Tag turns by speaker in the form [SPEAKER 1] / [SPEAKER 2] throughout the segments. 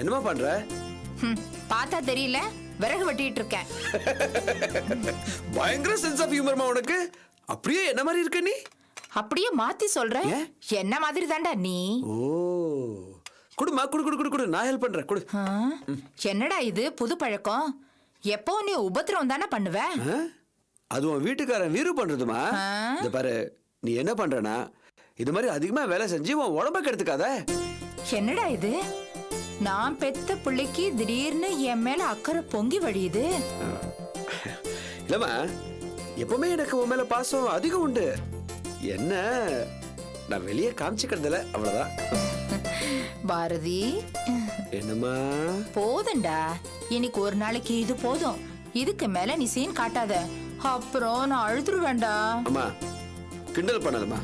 [SPEAKER 1] என்னமா பண்ற?
[SPEAKER 2] பார்த்தா தெரியல, விறகு வெட்டிட்டு இருக்கேன்.
[SPEAKER 1] பயங்கர சென்ஸ் ஆஃப் ஹியூமர்மா உனக்கு. அப்படியே என்ன மாதிரி இருக்க நீ?
[SPEAKER 2] அப்படியே மாத்தி சொல்ற. என்ன மாதிரி தாண்டா நீ.
[SPEAKER 1] ஓ, குடுமா, குடு குடு குடு குடு, நான் ஹெல்ப் பண்றேன், குடு.
[SPEAKER 2] என்னடா இது புது பழக்கம்? எப்போ நீ உபத்திரம் தானே பண்ணுவ?
[SPEAKER 1] அது உன் வீட்டுக்காரன் வீரு பண்றதுமா. இந்த பாரு, நீ என்ன பண்றனா இது மாதிரி அதிகமா வேலை செஞ்சு உன் உடம்ப கெடுத்துக்காத.
[SPEAKER 2] என்னடா இது, நான் பெத்த பிள்ளைக்கு திடீர்னு என் மேல அக்கறை பொங்கி வழியுது.
[SPEAKER 1] இல்லம்மா, எப்பவுமே எனக்கு உன் மேல பாசம் அதிகம் உண்டு. என்ன நான் வெளியே காமிச்சுக்கிறதுல, அவ்வளவுதான்.
[SPEAKER 2] பாரதி,
[SPEAKER 1] என்னம்மா?
[SPEAKER 2] போதும்டா, இன்னைக்கு ஒரு நாளைக்கு இது போதும். இதுக்கு மேல நீ சீன் காட்டாத, அப்புறம் நான் அழுதுருவேண்டா.
[SPEAKER 1] அம்மா, கிண்டல் பண்ணலம்மா.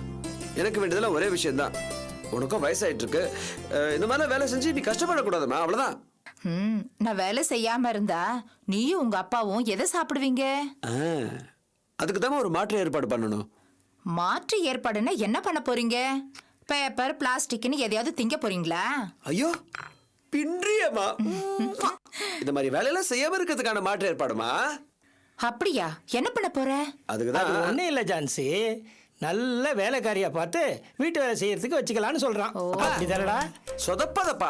[SPEAKER 1] எனக்கு வேண்டியதெல்லாம் ஒரே விஷயம்தான். உனக்கும் வயசாயிட்டு இருக்கு. இந்த மாதிரி வேலை செஞ்சு நீ கஷ்டப்படக்கூடாதுமா, அவ்வளவுதான்.
[SPEAKER 2] நான் வேலை செய்யாம இருந்தா நீயும் உங்க அப்பாவும் எதை சாப்பிடுவீங்க?
[SPEAKER 1] அதுக்கு தான் ஒரு மாற்று ஏற்பாடு பண்ணணும்.
[SPEAKER 2] மாற்று ஏற்பாடுன்னா என்ன பண்ண போறீங்க? பேப்பர் பிளாஸ்டிக்னு எதையாவது திங்க போறீங்களா?
[SPEAKER 1] ஐயோ பின்றியம்மா, இந்த மாதிரி வேலையெல்லாம் செய்யாம இருக்கிறதுக்கான மாற்று ஏற்பாடுமா.
[SPEAKER 2] அப்படியா? என்ன பண்ண போற?
[SPEAKER 1] அதுக்குதான்
[SPEAKER 3] ஒன்னும் இல்ல ஜான்சி, நல்ல வேலைக்காரியா பார்த்து வீட்டு வேலை செய்யறதுக்கு வச்சுக்கலான்னு சொல்றான். அப்படிதானடா?
[SPEAKER 1] சொதப்பாதப்பா,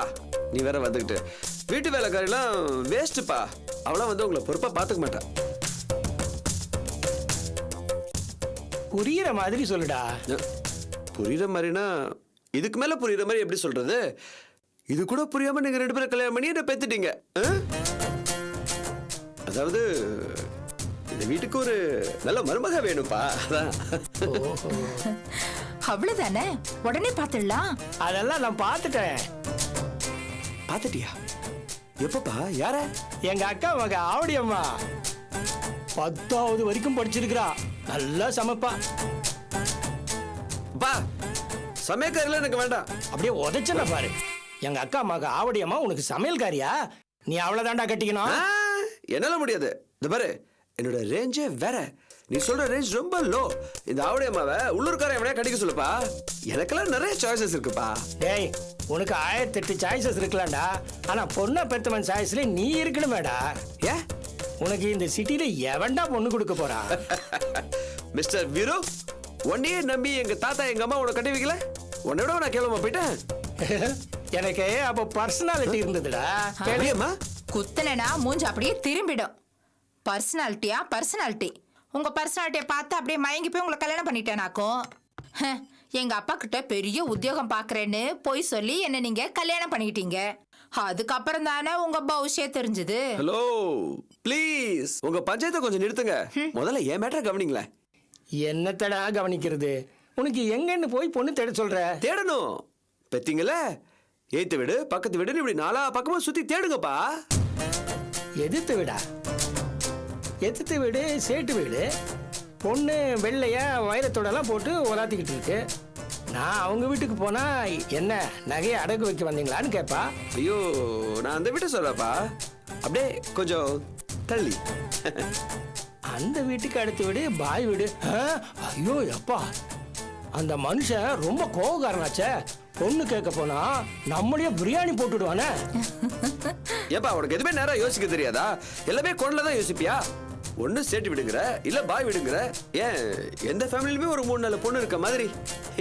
[SPEAKER 1] நீ வேற வந்துகிட்டு. வீட்டு வேலைக்காரெல்லாம் வேஸ்ட்டுப்பா. அவளாம் வந்து உங்களை பொறுப்பா பாத்துக்க மாட்டா.
[SPEAKER 3] புரியுற மாதிரி சொல்லுடா.
[SPEAKER 1] புரியுற மாதிரினா இதுக்கு மேல புரியுற மாதிரி எப்படி சொல்றது? இது கூட புரியாம நீங்க 2 பேரும் கல்யாணம் பண்ணி என்ன பெத்துட்டீங்க. அதாவது இந்த வீட்டுக்கு ஒரு நல்ல மருமக வேணும்பா.
[SPEAKER 2] அவ்வளவுதானே, உடனே பாத்துடலாம்.
[SPEAKER 3] அதெல்லாம் நான் பார்த்துட்டேன்.
[SPEAKER 1] பாத்துட்டியா? எப்பப்பா? யார?
[SPEAKER 3] எங்க அக்கா மக ஆவடி அம்மா 10வது வரைக்கும் படிச்சிருக்கிறா. நல்லா சமைப்பா.
[SPEAKER 1] பா, சமையக்காரில எனக்கு வேண்டாம்.
[SPEAKER 3] அப்படியே உதைச்சன பாரு. எங்க அக்கா மக ஆவடி அம்மா உனக்கு சமையல்காரியா? நீ அவ்வளவுதான்டா கட்டிக்கணும்.
[SPEAKER 1] என்னால முடியாது. இந்த பாரு, என்னோட ரேஞ்சே வேற. நீ சொல்ற ரேஞ்ச் ரொம்ப லோ. இந்த ஆவடி அம்மாவை உள்ளூர்கார எவனையா கட்டிக்க சொல்லுப்பா. எனக்கெல்லாம் நிறைய சாய்ஸஸ் இருக்குப்பா.
[SPEAKER 3] டேய், உனக்கு 1008 சாய்ஸஸ் இருக்கலாம்டா. ஆனா பொண்ணை பெத்தவன் சாய்ஸ்ல நீ இருக்கணுமேடா.
[SPEAKER 1] ஏ,
[SPEAKER 3] உனக்கு இந்த சிட்டில எவன்டா பொண்ணு கொடுக்க போறா?
[SPEAKER 1] மிஸ்டர் வீரு, உன்னையே நம்பி எங்க தாத்தா எங்க அம்மா உனக்கு கட்டி வைக்கல. உன்னை விட நான் கேவலமா போயிட்டேன்.
[SPEAKER 3] எனக்கு அப்ப பர்சனாலிட்டி இருந்ததுடா.
[SPEAKER 1] கேளியம்மா,
[SPEAKER 2] குத்தனா மூஞ்சி அப்படியே திரும்பிடும். பர்சனாலிட்டியா? பர்சனாலிட்டி. உங்க பர்சனாலிட்டியை பார்த்து அப்படியே மயங்கி போய் உங்களை கல்யாணம் பண்ணிட்டேனாக்கும். எங்க அப்பா கிட்ட பெரிய உத்தியோகம் பாக்குறேன்னு போய் சொல்லி என்ன நீங்க கல்யாணம் பண்ணிக்கிட்டீங்க. அதுக்கப்புறம் தானே உங்க பௌஷே தெரிஞ்சது.
[SPEAKER 1] ஹலோ ப்ளீஸ், உங்க பஞ்சாயத்தை கொஞ்சம் நிறுத்துங்க. முதல்ல என் மேட்டரை கவனிங்களேன்.
[SPEAKER 3] என்னத்தடா கவனிக்கிறது? உனக்கு எங்கன்னு போய் பொண்ணு தேட சொல்ற?
[SPEAKER 1] தேடணும். பெத்தீங்களே, ஏத்து வீடு பக்கத்து வீடு இப்படி 4 பக்கமா சுத்தி தேடுங்கப்பா.
[SPEAKER 3] எதிர்த்து வீடா? எதிர்த்து வீடு சேட்டு வீடு. பொண்ணு வெள்ளையா வைரத்தோடலாம் போட்டு உலாத்திக்கிட்டு இருக்கு. நான் அவங்க வீட்டுக்கு போனா என்ன நகையை அடகு வைக்க வந்தீங்களான்னு கேட்பா.
[SPEAKER 1] ஐயோ, நான் அந்த வீட்டை சொல்லப்பா. அப்படியே கொஞ்சம் தள்ளி.
[SPEAKER 3] அந்த வீட்டுக்கு அடுத்த வீடு பாய் வீடு. ஐயோ அப்பா, அந்த மனுஷன் ரொம்ப கோவக்காரனாச்சே. பொண்ணு கேட்க போனா நம்மளே பிரியாணி போட்டுடுவானே.
[SPEAKER 1] ஏப்பா, உனக்கு எதுவுமே நேரம் யோசிக்க தெரியாதா? எல்லாமே கொண்டல தான் யோசிப்பியா? ஒண்ணு சேட்டு விடுங்கிற, இல்ல பாய் விடுங்கிற. ஏன் எந்த ஃபேமிலிலுமே ஒரு 3-4 பொண்ணு இருக்க மாதிரி,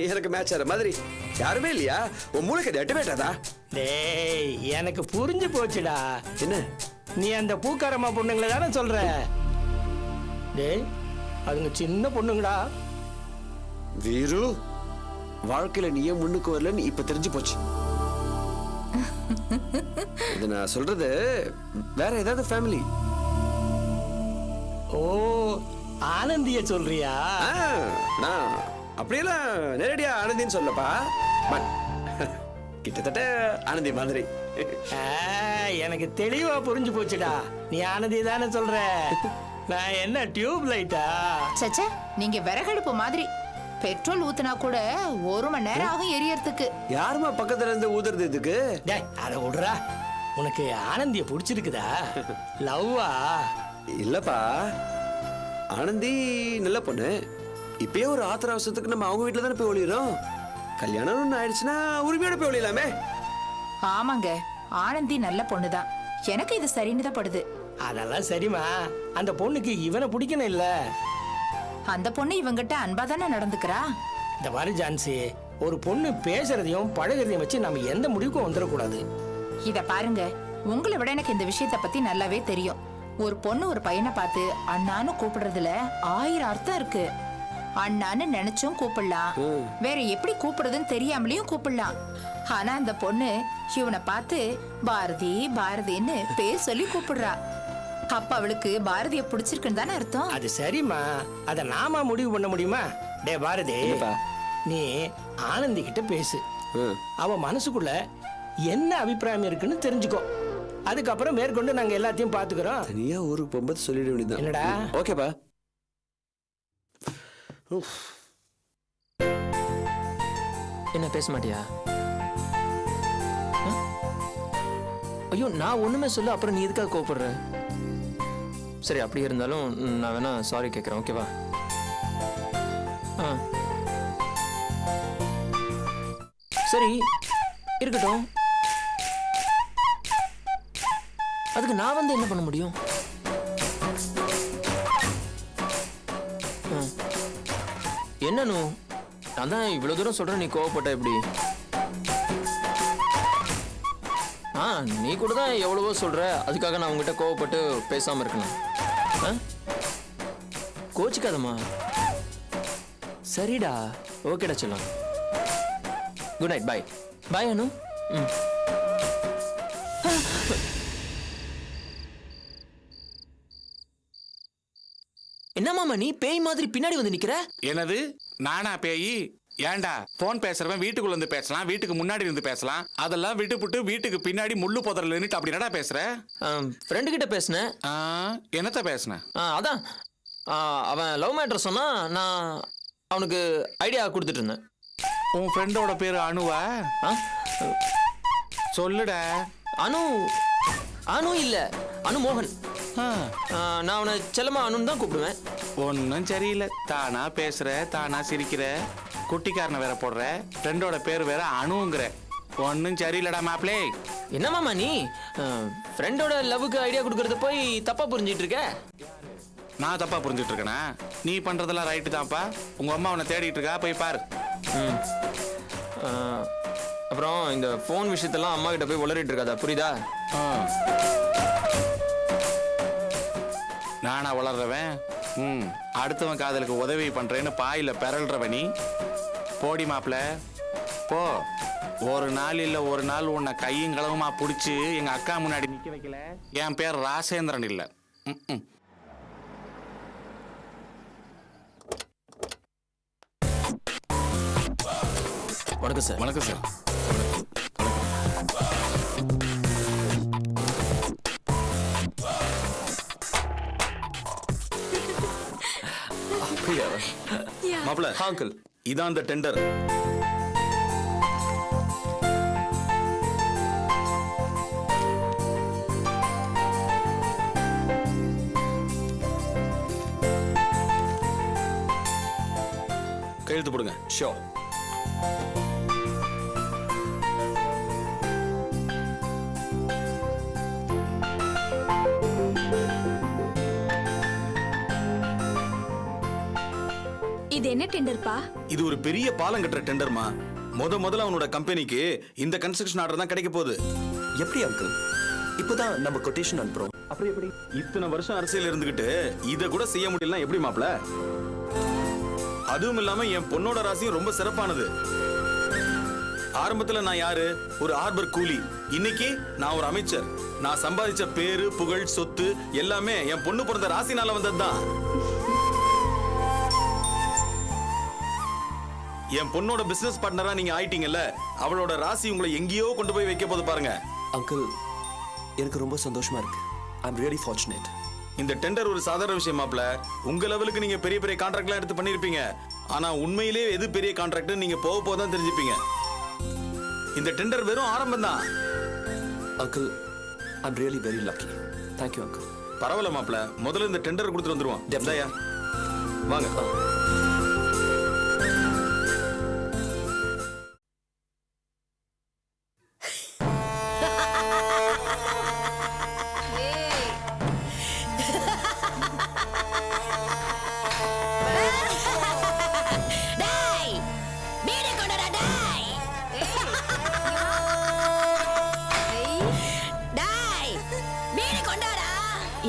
[SPEAKER 1] எனக்கு மேட்ச் ஆற மாதிரி யாருமே இல்லையா? உன் மூளைக்கு அது எட்டவேட்டாதா?
[SPEAKER 3] டேய், எனக்கு புரிஞ்சு போச்சுடா.
[SPEAKER 1] என்ன
[SPEAKER 3] நீ அந்த பூக்காரம்மா பொண்ணுங்களை தானே சொல்ற? டேய், அதுங்க சின்ன பொண்ணுங்கடா.
[SPEAKER 1] வீரு, வாழ்க்கையில நீயே முன்னுக்கு வரலன்னு இப்ப தெரிஞ்சு போச்சு. இது நான் சொல்றது வேற ஏதாவது ஃபேமிலி.
[SPEAKER 3] ஓ, ஆனந்திய சொல்றியா?
[SPEAKER 1] நான் அப்படியெல்லாம் நேரடியா ஆனந்தின்னு சொல்லப்பா. பட் கிட்டத்தட்ட ஆனந்தி மாதிரி.
[SPEAKER 3] எனக்கு தெளிவா புரிஞ்சு போச்சுடா. நீ ஆனந்தி தானே சொல்ற? நான் என்ன டியூப் லைட்டா?
[SPEAKER 2] சச்சா, நீங்க விறகடுப்பு மாதிரி. பெட்ரோல் ஊத்துனா கூட 1 மணி நேரம் ஆகும் எரியறதுக்கு.
[SPEAKER 1] யாருமா பக்கத்துல இருந்து ஊதுறது இதுக்கு?
[SPEAKER 3] டேய், அத விடுறா. உனக்கு ஆனந்திய பிடிச்சிருக்குதா? லவ்வா?
[SPEAKER 1] இல்லப்பா, ஆனந்தி நல்ல பொண்ணு. இப்பயே ஒரு ஆத்திர அவசரத்துக்கு நம்ம அவங்க வீட்டுல தானே போய் ஒளிறோம். கல்யாணம் ஆயிடுச்சுன்னா உரிமையோட போய் ஒளியலாமே.
[SPEAKER 2] ஆமாங்க, ஆனந்தி நல்ல பொண்ணுதான். எனக்கு இது சரின்னு தான் படுது.
[SPEAKER 3] அதெல்லாம் சரிம்மா, அந்த பொண்ணுக்கு இவனை பிடிக்கணும் இல்ல.
[SPEAKER 2] அந்த பொண்ணு இவங்கிட்ட அன்பா தானே நடந்துக்கிறா.
[SPEAKER 3] இந்த மாதிரி ஜான்சி, ஒரு பொண்ணு பேசுறதையும் பழகுறதையும் வச்சு நம்ம எந்த முடிவுக்கும் வந்துடக்கூடாது.
[SPEAKER 2] இத பாருங்க, உங்களை விட எனக்கு இந்த விஷயத்த பத்தி நல்லாவே தெரியும். ஒரு பொண்ணு ஒரு பையனை பார்த்து அண்ணான்னு கூப்பிடுறதுல 1000 அர்த்தம் இருக்கு. அண்ணான்னு நினைச்சும் கூப்பிடலாம், வேற எப்படி கூப்பிடுறதுன்னு தெரியாமலையும் கூப்பிடலாம். ஆனா அந்த பொண்ணு இவனை பார்த்து பாரதி பாரதின்னு பேர் சொல்லி கூப்பிடுறா. அப்ப அவளுக்கு பாரதிய பிடிச்சிருக்குன்னு தானே அர்த்தம்.
[SPEAKER 3] அது சரிம்மா, அத நாம முடிவு பண்ண முடியுமா? டே பாரதி, நீ ஆனந்தி கிட்ட பேசு. அவ மனசுக்குள்ள என்ன அபிப்பிராயம் இருக்குன்னு தெரிஞ்சுக்கோ. அதுக்கப்புறம் மேற்கொண்டு நாங்க எல்லாத்தையும் பாத்துக்கிறோம்.
[SPEAKER 1] தனியா ஊருக்கு போகும்போது சொல்லிட வேண்டியதுதான்.
[SPEAKER 3] என்னடா?
[SPEAKER 1] ஓகேப்பா.
[SPEAKER 4] என்ன பேச மாட்டியா? ஐயோ, நான் ஒண்ணுமே சொல்ல, அப்புறம் நீ எதுக்காக கோவப்படுற? சரி, அப்படி இருந்தாலும் நான் வேணா சாரி கேட்குறேன், ஓகேவா? சரி, இருக்கட்டும். அதுக்கு நான் வந்து என்ன பண்ண முடியும்? என்னன்னு நான் தான் இவ்வளவு தூரம் சொல்றேன், நீ கோவப்பட்ட எப்படி? நீ கூட தான் எவ்வளவோ சொல்ற, அதுக்காக நான் உங்ககிட்ட கோவப்பட்டு பேசாம இருக்கணும்? கோச்சிக்காதம்மா. சரிடா, ஓகேடா, சொல்லலாம். குட் நைட், பாய். பாய் அனு. என்ன மாமா நீ பேய் மாதிரி பின்னாடி வந்து நிக்கிற?
[SPEAKER 5] என்னது, நானா பேயி? ஏன்டா, போன் பேசுறவன் வீட்டுக்குள்ள இருந்து பேசலாம், வீட்டுக்கு முன்னாடி இருந்து பேசலாம். அதெல்லாம் விட்டுப்புட்டு வீட்டுக்கு பின்னாடி முள்ளு புதர்ல நின்னுட்டு அப்படி என்னடா பேசுற?
[SPEAKER 4] ஃப்ரெண்டு கிட்ட பேசினேன்.
[SPEAKER 5] என்னத்த பேசுன?
[SPEAKER 4] அதான் அவன் லவ் மேட்டர் சொன்னா, நான் அவனுக்கு ஐடியா கொடுத்துட்டு இருந்தேன்.
[SPEAKER 5] உன் ஃப்ரெண்டோட பேரு அனுவா? சொல்லுடா.
[SPEAKER 4] அனு அனு இல்ல, அனு மோகன். நான் அவனை செல்லமா அனுன்னு தான் கூப்பிடுவேன்.
[SPEAKER 5] ஒன்னும் சரியில்லை, தானா பேசுற, தானா சிரிக்கிற, குட்டிக்காரனை வேற போடுற, ஃப்ரெண்டோட பேரு வேற அனுங்கிற. ஒன்னும் சரியில்லடா மாப்ளே.
[SPEAKER 4] என்ன மாமா நீ ஃப்ரெண்டோட லவ்வுக்கு ஐடியா கொடுக்கறத போய் தப்பா புரிஞ்சிட்டு இருக்க?
[SPEAKER 5] நான் தப்பா புரிஞ்சிட்டு இருக்கேனா? நீ பண்றதெல்லாம் ரைட்டு தான்ப்பா. உங்க அம்மா அவனை தேடிட்டு இருக்கா, போய் பாரு.
[SPEAKER 4] அப்புறம் இந்த போன் விஷயத்தெல்லாம் அம்மா கிட்ட போய் உளறிட்டு இருக்காதா, புரியுதா?
[SPEAKER 5] நானா வளர்றவன்? அடுத்தவன் காதலுக்கு உதவி பண்றேன்னு பாயில பெறல்றவனி. போடி மாப்ள போ. ஒரு நாள் இல்ல ஒரு நாள் உன்னை கையும் களவுமா புடிச்சு எங்க அக்கா முன்னாடி நிக்க வைக்கல, என் பேர் ராசேந்திரன் இல்ல.
[SPEAKER 4] வணக்கம் சார்.
[SPEAKER 5] வணக்கம் சார்.
[SPEAKER 1] மாப்ள,
[SPEAKER 4] அங்கிள்,
[SPEAKER 1] இதான் அந்த டெண்டர். கையெழுத்து போடுங்க. ஷோ.
[SPEAKER 6] இது என்ன டெண்டர்ப்பா?
[SPEAKER 1] இது ஒரு பெரிய பாலம் கட்டுற டெண்டர்மா. முதல்ல அவனோட கம்பெனிக்கு இந்த கன்ஸ்ட்ரக்ஷன் ஆர்டர் தான் கிடைக்க போகுது.
[SPEAKER 7] எப்படி அங்கிள்? இப்போதான் நம்ம கொட்டேஷன் அனுப்புறோம்.
[SPEAKER 1] அப்புறம் எப்படி இத்தனை வருஷம் அரசியல் இருந்துகிட்டு இத கூட செய்ய முடியலன்னா எப்படி மாப்ள? அதுவும் இல்லாம என் பொண்ணோட ராசியும் ரொம்ப சிறப்பானது. ஆரம்பத்துல நான் யாரு? ஒரு ஹார்பர் கூலி. இன்னைக்கு நான் ஒரு அமைச்சர். நான் சம்பாதிச்ச பேரு, புகழ், சொத்து எல்லாமே என் பொண்ணு பிறந்த ராசினால வந்ததுதான். என் பொண்ணோட பிசினஸ் பார்ட்னரா நீங்க ஆயிட்டீங்கல்ல, அவளோட ராசி உங்களை எங்கேயோ கொண்டு போய் வைக்க போது பாருங்க.
[SPEAKER 7] அங்கிள், எனக்கு ரொம்ப சந்தோஷமா இருக்கு. ஐ அம் ரியலி ஃபார்ச்சுனேட்.
[SPEAKER 1] இந்த டெண்டர் ஒரு சாதாரண விஷயம் மாப்ள. உங்க லெவலுக்கு நீங்க பெரிய பெரிய கான்ட்ராக்ட்லாம் எடுத்து பண்ணிருப்பீங்க. ஆனா உண்மையிலேயே எது பெரிய கான்ட்ராக்ட் நீங்க போக போதான் தெரிஞ்சுப்பீங்க. இந்த டெண்டர் வெறும் ஆரம்பம் தான்.
[SPEAKER 7] Uncle, I am really very lucky. Thank you uncle.
[SPEAKER 1] பரவாயில்ல மாப்ள, முதல்ல இந்த டெண்டர் கொடுத்துட்டு வந்துருவோம். டெப்தாயா வாங்க.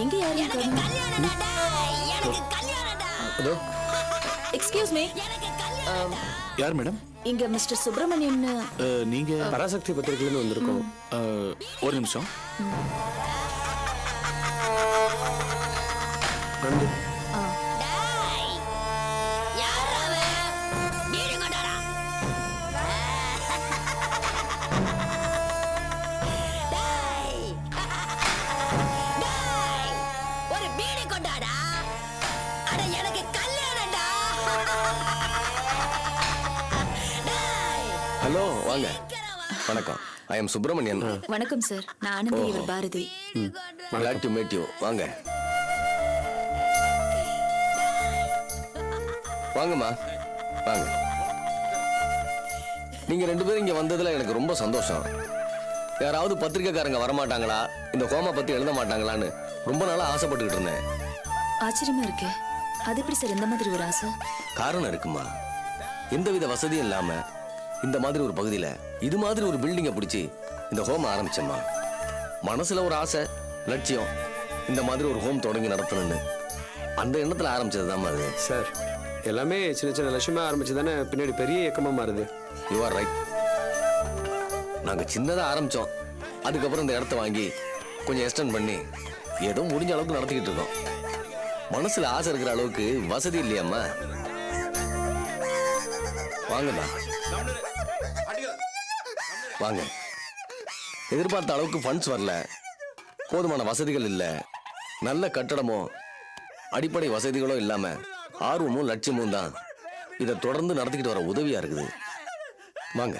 [SPEAKER 6] எங்க யாரும்
[SPEAKER 1] அதோ
[SPEAKER 6] எக்ஸ்கியூஸ் மீ,
[SPEAKER 5] யார் மேடம்?
[SPEAKER 6] இங்க மிஸ்டர் சுப்பிரமணியன்.
[SPEAKER 5] நீங்க
[SPEAKER 1] பராசக்தி பத்திரிகையிலேருந்து வந்திருக்கோம்.
[SPEAKER 5] ஒரு நிமிஷம்.
[SPEAKER 1] நன்றி.
[SPEAKER 8] ஒரு பீடி கொண்டாடா. அட எனக்கு கல்யாணம்டா.
[SPEAKER 9] ஹலோ வாங்க. வணக்கம். I am Subramanian.
[SPEAKER 6] வணக்கம் சார், நான் ஆனந்தி, இவர் Bharathi.
[SPEAKER 9] Glad to meet you. வாங்க வாங்கம்மா வாங்க. நீங்க ரெண்டு பேரும் இங்க வந்ததுல எனக்கு ரொம்ப சந்தோஷம். யாராவது பத்திரிக்கைக்காரங்க வரமாட்டாங்களா, இந்த ஹோமா பத்தி எழுத மாட்டாங்களான்னு ரொம்ப நாளா ஆசைப்பட்டுக்கிட்டு இருந்தேன்.
[SPEAKER 6] ஆச்சரியமா இருக்கு. அது எப்படி சார் இந்த மாதிரி ஒரு ஆசை?
[SPEAKER 9] காரணம் இருக்குமா, எந்தவித வசதியும் இல்லாம இந்த மாதிரி ஒரு பகுதியில இது மாதிரி ஒரு பில்டிங்கை பிடிச்சி இந்த ஹோம் ஆரம்பிச்சேம்மா. மனசுல ஒரு ஆசை, லட்சியம், இந்த மாதிரி ஒரு ஹோம் தொடங்கி நடத்தணும்னு. அந்த எண்ணத்துல ஆரம்பிச்சதுதான் அது.
[SPEAKER 1] சார், எல்லாமே சின்ன சின்ன லட்சமா ஆரம்பிச்சு தானே பின்னாடி பெரிய இயக்கமா மாறுது.
[SPEAKER 9] You are right. நாங்க சின்னதா ஆரம்பிச்சோம், அதுக்கப்புறம் இந்த இடத்த வாங்கி கொஞ்சம் எக்ஸ்டெண்ட் பண்ணி ஏதோ முடிஞ்ச அளவுக்கு நடத்திக்கிட்டு இருக்கோம். மனசுல ஆசை இருக்கிற அளவுக்கு வசதி இல்லையாம்மா. வாங்கண்ணா வாங்க. எதிர்பார்த்த அளவுக்கு ஃபண்ட்ஸ் வரல, போதுமான வசதிகள் இல்லை, நல்ல கட்டடமோ அடிப்படை வசதிகளோ இல்லாம ஆர்வமும் லட்சியமும் தான் இதை தொடர்ந்து நடத்திக்கிட்டு வர உதவியா இருக்குது. வாங்க.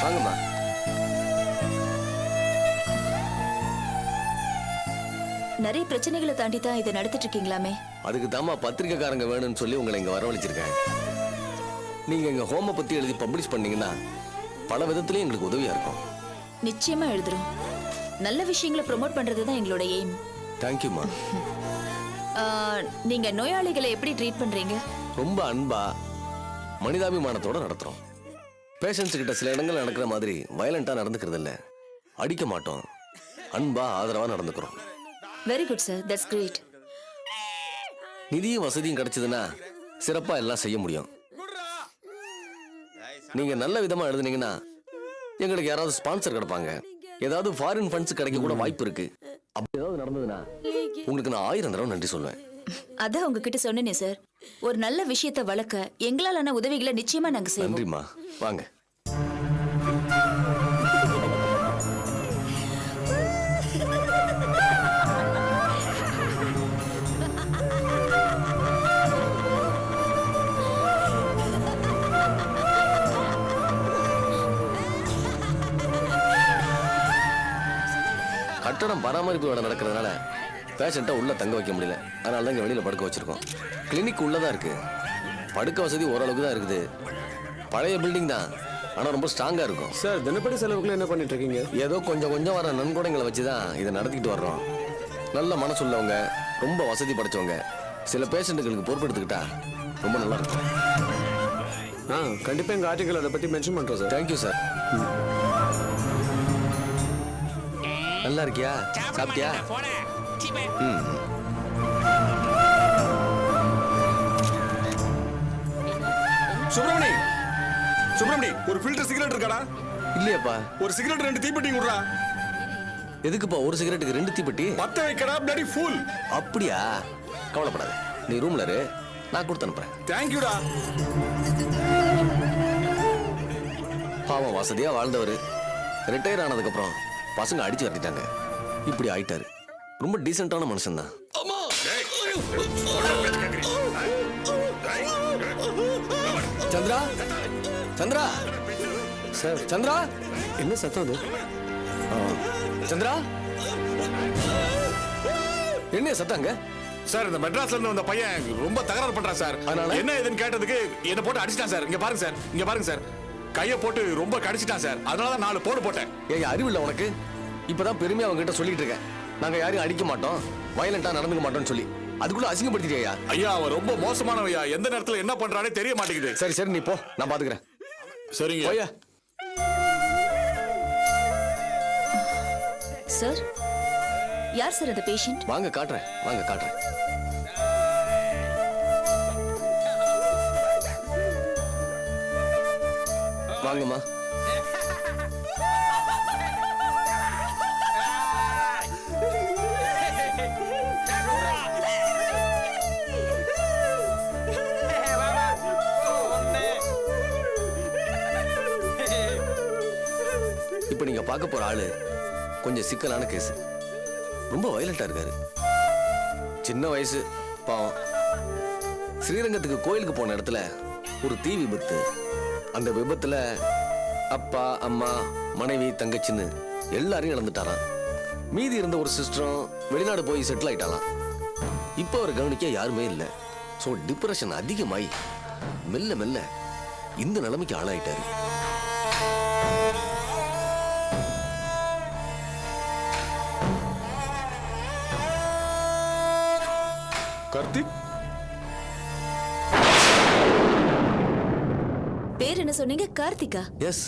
[SPEAKER 9] வாங்கம்மா.
[SPEAKER 6] நிறைய பிரச்சனைகளை தாண்டி தான் இதை நடத்திட்டு இருக்கீங்களாமே.
[SPEAKER 9] அதுக்கு தாமா பத்திரிக்கைக்காரங்க வேணும்னு சொல்லி உங்களை இங்க வரவழைச்சிருக்கேன். நீங்க எங்க ஹோமை பத்தி எழுதி பப்ளிஷ் பண்ணீங்கன்னா பல விதத்திலயும் எங்களுக்கு உதவியா இருக்கும்.
[SPEAKER 6] நிச்சயமா எழுதுறோம். நல்ல விஷயங்களை ப்ரோமோட் பண்றது தான் எங்களோட எய்ம்.
[SPEAKER 9] தேங்க்யூமா.
[SPEAKER 6] நீங்க நோயாளிகளை எப்படி ட்ரீட் பண்றீங்க?
[SPEAKER 9] ரொம்ப அன்பா மனிதாபிமானத்தோட நடத்துறோம். பேஷண்ட்ஸ் கிட்ட சில இடங்கள் நடக்கிற மாதிரி வயலண்டா நடந்துக்கிறது இல்ல. அடிக்க மாட்டோம், அன்பா ஆதரவா நடந்துக்கிறோம்.
[SPEAKER 6] Very good sir, that's great.
[SPEAKER 9] நிதியும் வசதியும் கிடைச்சதுன்னா சிறப்பா எல்லாம் செய்ய முடியும். நீங்க நல்ல விதமா எழுதுனீங்கன்னா எங்களுக்கு யாராவது ஸ்பான்சர் கிடைப்பாங்க. ஏதாவது ஃபாரின் ஃபண்ட்ஸ் கிடைக்க கூட வாய்ப்பு இருக்கு. அப்படி ஏதாவது நடந்ததுன்னா உங்களுக்கு நான் 1000 தடவை நன்றி சொல்வேன்.
[SPEAKER 6] அதான் உங்ககிட்ட சொன்னேனே சார், ஒரு நல்ல விஷயத்தை வளர்க்க எங்களாலான உதவிகளை நிச்சயமா நாங்க செய்வோம்.
[SPEAKER 9] நன்றிம்மா. வாங்க. கட்டடம் பராமரிப்பு வேலை நடக்கிறதுனால பேஷண்ட்டை உள்ள தங்க வைக்க முடியல. அதனால தான் இங்கே வெளியில் படுக்க வச்சிருக்கோம். கிளினிக் உள்ளதான் இருக்கு, படுக்க வசதி ஓரளவுக்கு தான் இருக்குது. பழைய பில்டிங் தான், ஆனால் ரொம்ப ஸ்ட்ராங்காக இருக்கும்.
[SPEAKER 1] சார், தினப்படி செலவுக்குள்ள என்ன பண்ணிட்டு இருக்கீங்க?
[SPEAKER 9] ஏதோ கொஞ்சம் கொஞ்சம் வர நன்கொடைங்களை வச்சு தான் இதை நடத்திக்கிட்டு வர்றோம். நல்ல மனசு உள்ளவங்க, ரொம்ப வசதி படைச்சவங்க சில பேஷண்ட்டுகளுக்கு பொறுப்பெடுத்துக்கிட்டா ரொம்ப நல்லா இருக்கும்.
[SPEAKER 1] கண்டிப்பா எங்க ஆர்டிக்கல் அதை பத்தி மென்ஷன் பண்றோம் சார்.
[SPEAKER 9] Thank you sir. நல்லா இருக்கியா? சாப்பிட்டியா?
[SPEAKER 10] சுப்பிரமணி, சுப்பிரமணி, ஒரு ஃபில்டர் சிகரெட் இருக்காடா?
[SPEAKER 9] இல்லையாப்பா.
[SPEAKER 10] ஒரு சிகரெட் 2 தீப்பெட்டி குடுறா.
[SPEAKER 9] எதுக்குப்பா ஒரு சிகரெட்டுக்கு 2 தீப்பெட்டி?
[SPEAKER 10] பத்த வைக்கடா, பிளடி ஃபூல்.
[SPEAKER 9] அப்படியா? கவலைப்படாத, நீ ரூம்ல இரு, நான் கொடுத்து அனுப்புறேன்.
[SPEAKER 10] தேங்க்யூடா.
[SPEAKER 9] பாவம், வசதியா வாழ்ந்தவர் ரிட்டையர் ஆனதுக்கு அப்புறம் பசங்க அடிச்சு வரட்டிட்டாங்க. இப்படி ஆயிட்டாரு. ரொம்ப டீசென்டான மனுஷன் தான். சந்திரா, சந்திரா,
[SPEAKER 1] சார்,
[SPEAKER 9] சந்திரா,
[SPEAKER 1] என்ன சத்தம் அது?
[SPEAKER 9] சந்திரா, என்ன சத்தாங்க?
[SPEAKER 10] சார், இந்த மெட்ராஸ்ல இருந்து வந்த பையன் ரொம்ப தகராறு பண்றான் சார்.
[SPEAKER 9] அதனால?
[SPEAKER 10] என்ன ஏதுன்னு கேட்டதுக்கு என்ன போட்டு அடிச்சிட்டான் சார். இங்க பாருங்க சார், இங்க பாருங்க சார். கையை போட்டு ரொம்ப கடிச்சிட்டான் சார். அதனாலதான் 4 போடு போட்டேன்.
[SPEAKER 9] ஏய் அறிவில்லை உனக்கு? இப்பதான் பெருமையா அவங்க கிட்ட சொல்லிட்டு இருக்கேன், நாங்க யாரையும் அடிக்க மாட்டோம், வயலண்டா நடந்துக்க மாட்டோம்னு சொல்லி. அதுக்குள்ள அசிங்கப்படுத்திட்டியா?
[SPEAKER 10] ஐயா அவன் ரொம்ப மோசமானவையா. எந்த நேரத்துல என்ன பண்றானே தெரிய மாட்டேங்குது.
[SPEAKER 9] சரி சரி நீ போ, நான் பாத்துக்கிறேன்.
[SPEAKER 10] சரிங்க.
[SPEAKER 9] போயா.
[SPEAKER 6] சார், யார் சார் அந்த பேஷண்ட்?
[SPEAKER 9] வாங்க காட்டுறேன், வாங்க காட்டுறேன். வாங்கம்மா. இப்ப நீங்க பார்க்க போற ஆளு கொஞ்சம் சிக்கலான கேஸ். ரொம்ப வயலண்டா இருக்காரு. சின்ன வயசு, பாவம். ஸ்ரீரங்கத்துக்கு கோயிலுக்கு போன இடத்துல ஒரு தீ விபத்து. அந்த விபத்துல அப்பா, அம்மா, மனைவி, தங்கச்சின்னு எல்லாரையும் இழந்துட்டாராம். மீதி இருந்த ஒரு சிஸ்டரும் வெளிநாடு போய் செட்டில் ஆயிட்டாலாம். இப்போ அவர் கவனிக்க யாருமே இல்லை. ஸோ டிப்ரெஷன் அதிகமாயி மெல்ல மெல்ல இந்த நிலைமைக்கு ஆளாயிட்டாரு.
[SPEAKER 10] கார்த்திக்,
[SPEAKER 6] பேர் என்ன சொன்னீங்க? கார்த்திகா?
[SPEAKER 9] எஸ்,